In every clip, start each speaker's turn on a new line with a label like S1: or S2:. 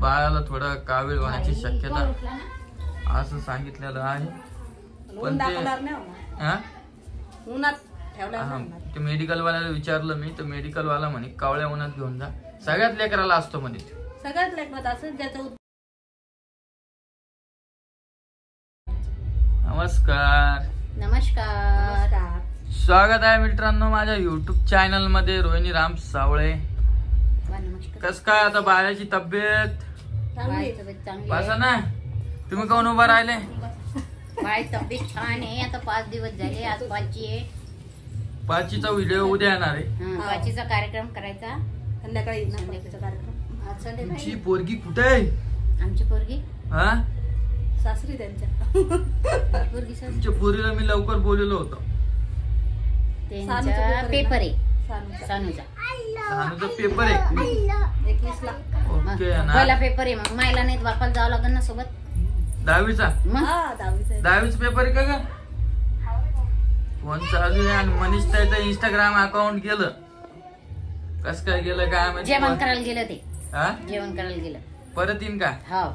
S1: बाळाला थोडा कावीळ होण्याची शक्यता असं सांगितलेलं आहे. पण ते मेडिकल वाल्याला विचारलं मी, तर मेडिकल वाला म्हणे कावळ्या उन्हात घेऊन जा. सगळ्यात लेकराला असतो म्हणे,
S2: सगळ्यात लेकरात असं ज्याचं.
S1: नमस्कार
S2: नमस्कार,
S1: स्वागत आहे मित्रांनो माझ्या युट्यूब चॅनल मध्ये. रोहिणी राम सावळे. कस काय आता बाळाची तब्येत? पासा ना तुम्ही कोण उभा राहिले?
S2: बाळाची तब्येत छान आहे. आता 5 दिवस झाले. आज 5ची आहे.
S1: 5चा व्हिडिओ उद्या येणार आहे.
S2: 5चा कार्यक्रम करायचा संध्याकाळी.
S1: तुमची पोरगी कुठे आहे?
S2: आमची पोरगी
S1: हा
S2: सासरी त्यांच्या.
S1: तुमच्या पोरीला मी लवकर बोललेलो होतो.
S2: त्यांचा पेपर आहे सानूचा.
S1: सानूचा पेपर आहे
S2: 21 ला.
S1: ओके ना.
S2: पहिला पेपर आहे. मग मायला नाही बापाला जावं लागेल ना सोबत.
S1: 10वीचा 10वीचा पेपर आहे का? फोन चालू आहे. आणि मनीष ताईचं इंस्टाग्राम अकाउंट गेलं. कस काय गेलं काय माहिती.
S2: जेवण करायला गेलं ते.
S1: हा
S2: जेवण करायला गेलं.
S1: परत येईन का?
S2: हो.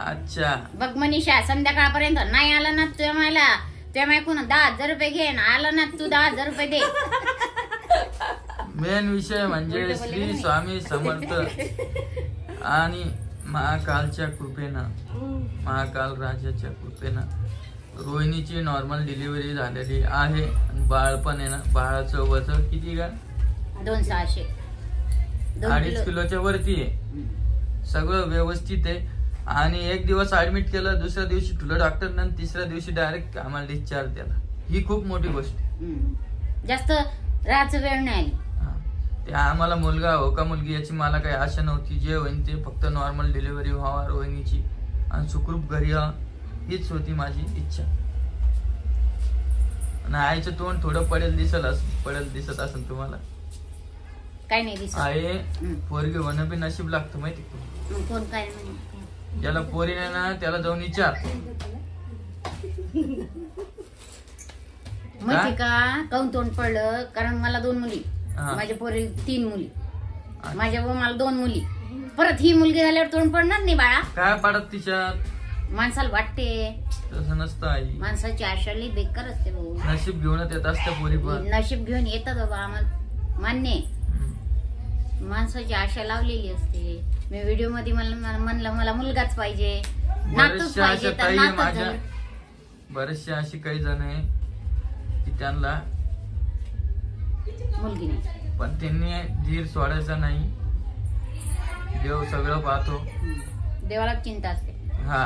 S1: अच्छा
S2: बघ मनीषा, संध्याकाळपर्यंत नाही आला ना तुझ्या मायला, तुझ्या मायकून 10,000 रुपये घेन. आला ना तू 10,000 रुपये दे.
S1: मेन विषय म्हणजे श्री स्वामी समर्थ आणि महाकालच्या कृपेनं, महाकाल राजाच्या कृपेनं रोहिणीची नॉर्मल डिलिव्हरी झालेली आहे. बाळ पण आहे ना. बाळाचं वजन किती का?
S2: 2,600.
S1: 2.5 किलोच्या वरती आहे. सगळं व्यवस्थित आहे. आणि 1 दिवस ऍडमिट केलं, दुसऱ्या दिवशी ठुलं डॉक्टर, तिसऱ्या दिवशी डायरेक्ट आम्हाला डिस्चार्ज दिला. ही खूप मोठी गोष्ट.
S2: जास्त राहायचं वेळ नाही आली.
S1: ते आम्हाला मुलगा हो का मुलगी याची मला काही आशा नव्हती. जे होईन ते फक्त नॉर्मल डिलिव्हरी व्हावा रोहिणीची आणि सुखरूप घरी यावं, हीच होती माझी इच्छा. आणि आईचं तोंड थोडं पडेल दिसत असेल तुम्हाला.
S2: काय नाही दिसत.
S1: आहे पोरगी होणं बी नशीब लागतं माहिती.
S2: कोण काय
S1: ज्याला पोरी नाही ना त्याला जाऊन विचार.
S2: माहिती का काऊन तोंड पडलं? कारण मला 2 मुली, माझ्या पोरी 3 मुली. माझ्या मला 2 मुली. परत ही मुलगी झाल्यावर तोंड पडणार नाही बाळा. काय
S1: पडत तिच्यात?
S2: माणसाला वाटते
S1: तसं नसतं आई.
S2: माणसाची आशा लई बेकार असते भाऊ.
S1: नशीब घेऊन येत असते पोरी पण.
S2: नशीब घेऊन येतात बाबा, आम्हाला मान्य. माणसाची आशा लावलेली असते. मी व्हिडिओ मध्ये म्हणलं मला मुलगाच पाहिजे, नातूच पाहिजे, तर नातूच झालं.
S1: बरेचसे अशी काही जण आहे की त्यांना
S2: मुलगी नाही,
S1: पण त्यांनी धीर सोडायचा नाही. देव सगळं पाहतो.
S2: देवाला चिंता असते.
S1: हा.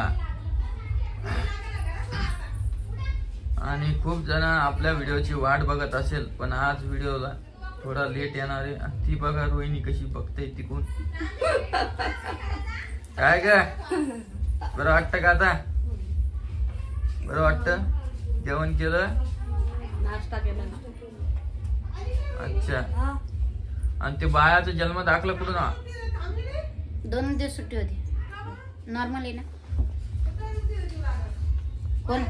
S1: आणि खूप जण आपल्या व्हिडिओची वाट बघत असेल, पण आज व्हिडिओला थोडा लेट येणार आहे. ती बघा रोहिणी कशी बघते तिकून. काय ग बरं वाटतं का आता? बरं वाटतं? जेवण केलं?
S2: नाश्ता केला.
S1: अच्छा. आणि ते बाळाचा जन्म दाखला कुठून?
S2: 2 दिवस सुट्टी होती. नॉर्मल आहे ना. कोण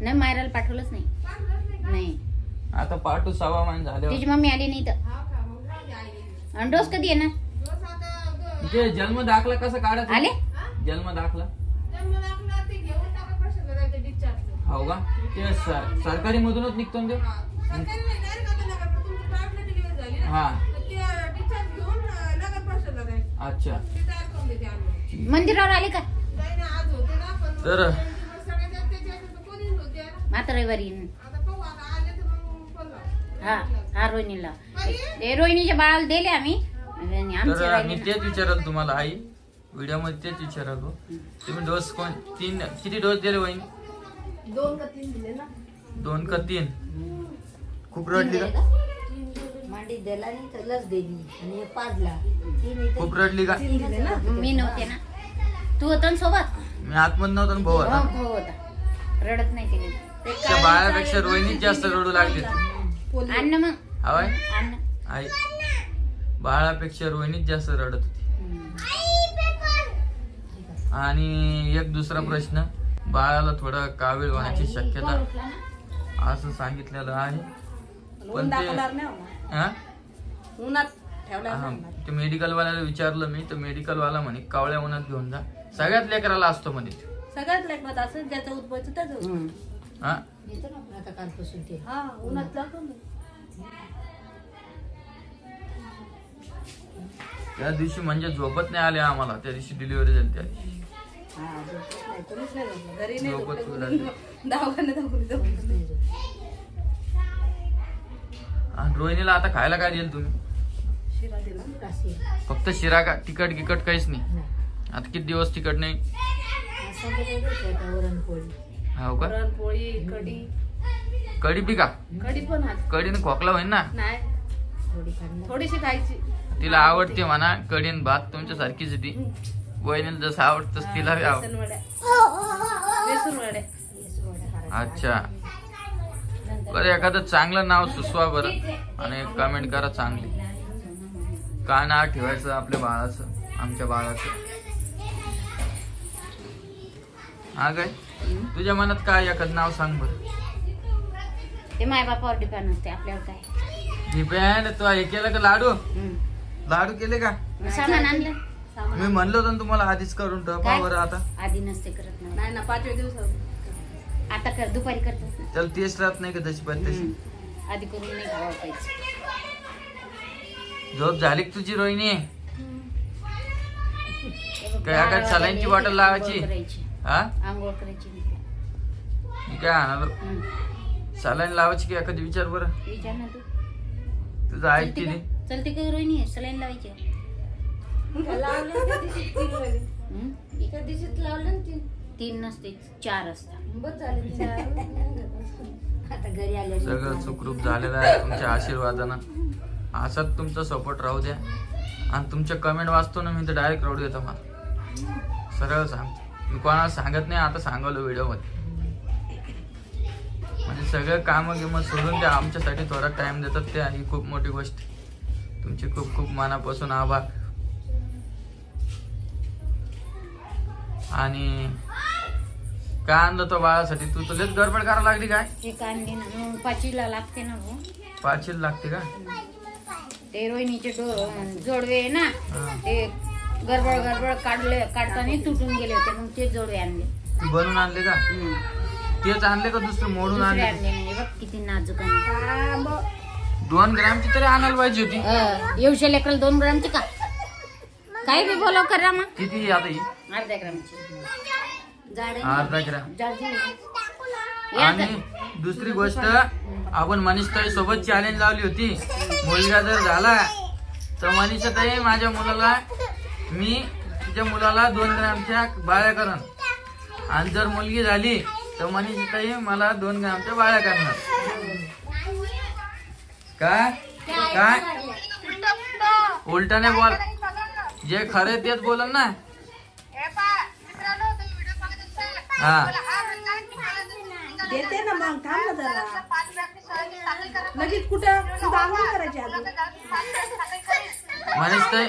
S2: नाही मायराला पाठवलंच नाही.
S1: आता पाठवू 6 महिने झाले.
S2: तिची मम्मी आली नाही तर. आणि डोस कधी येणार?
S1: ते जन्म दाखला कसं काढत
S2: आले?
S1: जन्म दाखला हो का? ते सरकारी मधूनच निघतो ना ते. हा अच्छा.
S2: मंदिरावर आले का?
S1: तर
S2: मात्र रविवारी. हा रोहिणीला. रोहिणीच्या बाळाला दिले आम्ही.
S1: मी तेच विचारल तुम्हाला आई, व्हिडिओ मध्ये तेच विचारलो. तुम्ही डोस किती डोस दिले वहिनी?
S2: 2 का 3 दिले ना.
S1: 2 का 3? खूप रडली का?
S2: मांडी दिला नाही तर लस दिली आणि 5 ला.
S1: खूप रडली का?
S2: मी नव्हते ना. तू होता सोबत?
S1: मी आतमध्ये नव्हता ना. भाऊ
S2: होता. रडत नाही तिने.
S1: त्या बाळापेक्षा रोहिणीच जास्त रडू लागली.
S2: अन्न मग
S1: हवाय आई. बाळापेक्षा रोहिणीच जास्त रडत होती. आणि एक दुसरा प्रश्न, बाळाला थोडा कावीळ होण्याची शक्यता असं सांगितलेलं आहे. पण ते ते मेडिकल वाल्याला विचारलं मी, तर मेडिकल वाला म्हणे कावळ्या उन्हात घेऊन जा, सगळ्यात लेकराला असतो म्हणे,
S3: सगळ्यात लेकरात असं ज्याचं उद्भवचं त्याचं
S1: हा
S2: आता कालपासून ते
S3: उन्हात लागतो ना.
S1: त्या दिवशी म्हणजे झोपत नाही आले आम्हाला, त्या दिवशी डिलिव्हरी झाली त्या दिवशी
S3: कोणीच नाही झोपलं. घरी नाही
S1: झोपत
S3: झोपलं.
S1: झाली.
S3: दवाखान्यात झोपलं.
S1: आणि रोहिणीला आता खायला काय देईल तुम्ही?
S3: शिरा दिला.
S1: फक्त शिरा का? तिखट गिकट काहीच नाही? आता किती दिवस तिखट नाही? हो का?
S3: पुरणपोळी, कढी.
S1: कढी पी का?
S3: कढी पण आज
S1: कढीने खोकला होईल ना?
S3: नाही, थोडीशी खायची.
S1: तिला आवडते म्हणा कढी आणि भात, तुमच्या सारखीच ती. वहिनीला जसं आवडतं तिला बी आवडतं.
S3: बेसन वड्या. बेसन वड्या.
S1: अच्छा, बरं एखादं चांगलं नाव सुचवा बरं, आणि कमेंट करा चांगली. काय नाव ठेवायचं आपल्या बाळाचं, आमच्या बाळाचं? हा काय तुझ्या मनात काय एखादं नाव सांग बरं.
S2: ते माय बापावर डिपेंड असते, आपल्यावर काय
S1: डिपेंड. तो हे केलं का लाडू? लाडू केले का?
S2: सामान आणलं.
S1: मी म्हणलो होतं ना तुम्हाला आधीच करून ठेवा बरं. आता
S2: आधी नसते करत
S3: नाही ना, 5व्या दिवसात
S2: आता कर, दुपारी करतात ना.
S1: त्याला टेस्ट राहत नाही का तशी पण तशी?
S2: आधी करून नाही खावा पाहिजे.
S1: झोप झाली का तुझी रोहिणी? काय काय सलाईनची बॉटल लावायची? हा
S2: आंघोळ करायची.
S1: मी काय आणालो? सलाईन लावायची की एखादी विचार बरं.
S2: विचार ना तू.
S1: तुझं ऐकते नाही.
S2: चलते का रोहिणी? सलाईन लावायची.
S3: एका दिवशीत लावलं ना
S2: 3 नसते 4 असतात.
S3: बस झाले.
S2: आता घरी आले
S1: सगळं सुखरूप झालेलं आहे तुमच्या आशीर्वादानं. असाच तुमचा सपोर्ट राहू द्या. आणि तुमच्या कमेंट वाचतो ना मी, तर डायरेक्ट रडू येतं मला. सरळ सांगतो मी, कोणाला सांगत नाही. आता सांगवलं व्हिडिओ मध्ये. म्हणजे सगळं काम गिम सोडून द्या, आमच्यासाठी थोडा टाइम देतात ते, ही खूप मोठी गोष्ट. तुमचे खूप खूप मनापासून आभार. आणि काय आणलं तो बाळासाठी? तू तुझ्याच गडबड करायला लागली काय?
S2: एक आणली ना, मग 5ला लागते ना भाऊ.
S1: 5 लागते का?
S2: ते रोहिणीचे जोडवे आहे ना, ते गडबड काढताना तुटून गेले होते, मग ते जोडवे आणले.
S1: ती बनवून आणले का? तेच आणले का दुसरे मोडून आणले?
S2: म्हणजे बघ किती नाजूक आहे.
S1: 2 ग्रामची तरी आणायला पाहिजे होती.
S2: येऊशे लेकरला 2 ग्रामची का? काय बी बोलाव करा मग.
S1: किती आता ही?
S2: अर्ध्या ग्रामची.
S1: अर्धा ग्राम.
S2: जाड
S1: आणि दुसरी गोष्ट, आपण मनीषताई सोबत चॅलेंज लावली होती, मुलगा जर झाला तर मनीषाताई माझ्या मुलाला, मी तिच्या मुलाला 2 ग्रामच्या बाळ्या करण, आणि जर मुलगी झाली तर मनीषाताई मला 2 ग्रामच्या बाळ्या करणार. काय काय उलटाने बोल, जे खरे तेच बोल ना. हा
S3: देते ना, मग थांब ना जरा. लगेच कुठं आंघोळ करायची आधी.
S1: मनीषताई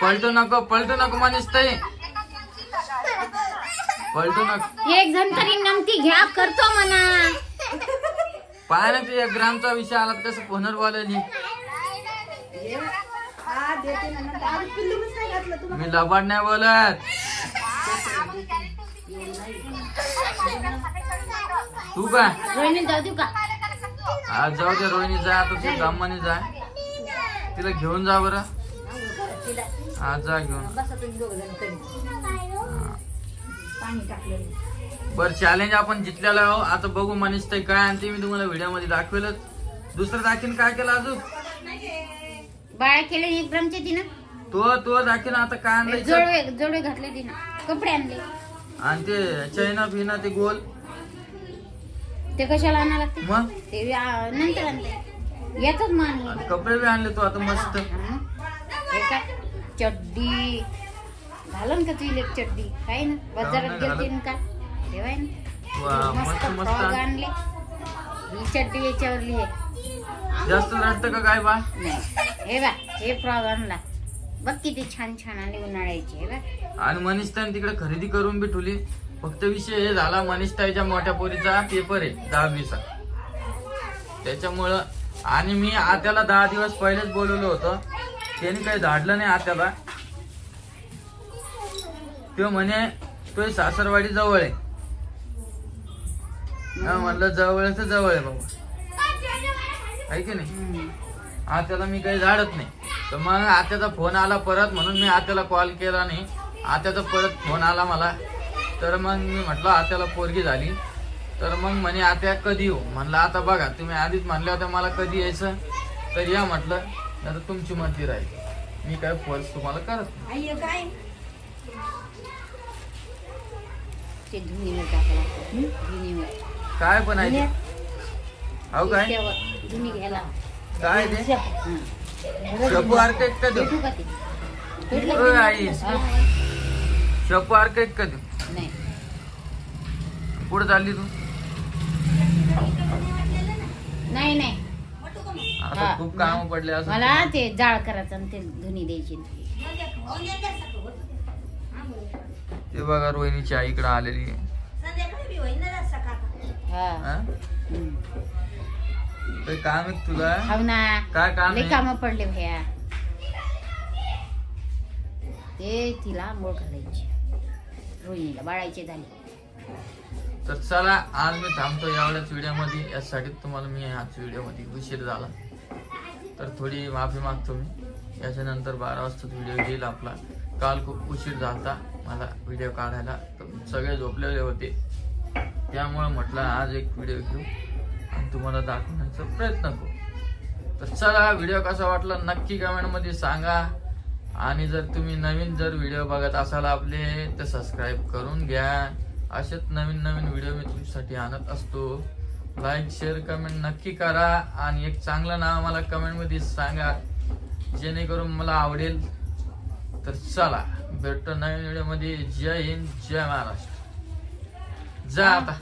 S1: पलटू नको मनीषताई, पलटू नको.
S2: एक जण तरी नमती घ्या, करतो म्हणा.
S1: पाय ना, ते 1 ग्रामचा विषय आला कसं फोनवर बोलायली.
S3: हा देते ना, नंतर आधी पिल्लूच नाही घातलं तुला.
S1: मी लबाड नाही बोलत. तू काय
S2: रोहिणी जाऊ देऊ का?
S1: आज जाऊ दे रोहिणी, जा आता तू गामाने जा, तिला घेऊन जा बरं. आज जा घेऊन. बर चॅलेंज आपण जिंकलेला आहो. आता बघू मनीषताई काय आणते, मी तुम्हाला व्हिडिओ मध्ये दाखवेलच. दुसरं दाखीन काय केलं अजून?
S2: बाळा केले 1 ग्रामचे तिनं.
S1: तो दाखीन. आता काय आणलं?
S2: जोडवे घातले तिनं, कपडे आणले.
S1: आणि ते चैना फिना ते गोल
S2: ते कशाला आणा लागते?
S1: मग
S2: ते नंतर आणले. यातच मान.
S1: आणि कपडे बी आणले तो आता मस्त.
S2: हे काय चड्डी घालून का तुझी एक चड्डी? काय ना बाजारात गेलते ना का ठेवाय ना, मस्त फ्रॉक आणले. ही चड्डी याच्यावरली आहे.
S1: जास्त रडतं का काय बा?
S2: हे बा, हे फ्रॉक आणला बघ, किती छान छान आले उन्हाळ्याचे. हे बा,
S1: आणि मनीषताई तिकडे खरेदी करून बी ठेवली. फक्त विषय हे झाला, मनीषताईच्या मोठ्या पोरीचा पेपर आहे 10-20. त्याच्यामुळं, आणि मी त्याला 10 दिवस पहिलेच बोलवलं होतं त्याने काही धाडलं नाही आत्याला. तो म्हणे तो सासरवाडी जवळ आहे. म्हणलं जवळ आहे तर जवळ आहे बाबा, आहे की नाही. आत्याला मी काही झाडत नाही. तर मग आत्याचा फोन आला परत, म्हणून मी आत्याला कॉल केला नाही. आत्याचा परत फोन आला मला. तर मग मी म्हटलं आत्याला पोरगी झाली. तर मग म्हणे आत्या कधी येऊ. म्हणलं आता बघा, तुम्ही आधीच म्हणले होते मला कधी यायचं तर या म्हटलं, नाही तर तुमची मर्जी राहील. मी काय फोर्स तुम्हाला करत नाही.
S3: आई काय
S2: ते धुनीवर टाकायला, धुनीवर
S1: काय पण आहे ते? हो काय
S2: त्यावर धुनी घ्यायला
S1: काय ते
S2: हं.
S1: शपू आर्केट का देऊ?
S2: भेटू का ते? भेटलं
S1: ओय
S2: की
S1: आई.
S2: नाही? हा.
S1: शपू आर्केट का देऊ?
S2: नाही
S1: पुढे चालली तू?
S2: नाही नाही
S1: आता
S2: हा.
S1: खूप काम पडले असं.
S2: मला ते जाळ करायचं आणि ते धुनी द्यायची.
S1: ते बघा रोहिणीची आई इकडे आलेली आहे.
S2: हा
S1: हा?
S2: हं.
S1: काही काम आहे तुला?
S2: हो ना,
S1: काय काम
S2: लय
S1: आहे?
S2: काम पडले भया. ते तिला आंघोळ घालायची, रोहिणीला बाळायचे झाले.
S1: तर चला आज मी थांबतो एवढ्याच व्हिडिओमध्ये. यासाठी तुम्हाला मी ह्याच व्हिडिओमध्ये उशीर झाला तर थोडी माफी मागतो मी. याच्यानंतर 12 वाजता व्हिडिओ येईल आपला. काल खूप उशीर झाला मला व्हिडिओ काढायला, तर सगळे झोपलेले होते. त्यामुळे म्हटलं आज एक व्हिडिओ घेऊ आणि तुम्हाला दाखवण्याचा प्रयत्न करू. तर चला, व्हिडिओ कसा वाटला नक्की कमेंटमध्ये सांगा. आणि जर तुम्ही नवीन व्हिडिओ बघत असाल आपले तर सबस्क्राईब करून घ्या. असेच नवीन नवीन व्हिडिओ मी तुमच्यासाठी आणत असतो. लाईक शेअर कमेंट नक्की करा आणि एक चांगलं नाव मला कमेंटमध्ये सांगा जेणेकरून मला आवडेल. तर चला भेटतो नवीन व्हिडिओमध्ये. जय हिंद, जय महाराष्ट्र. जा आता.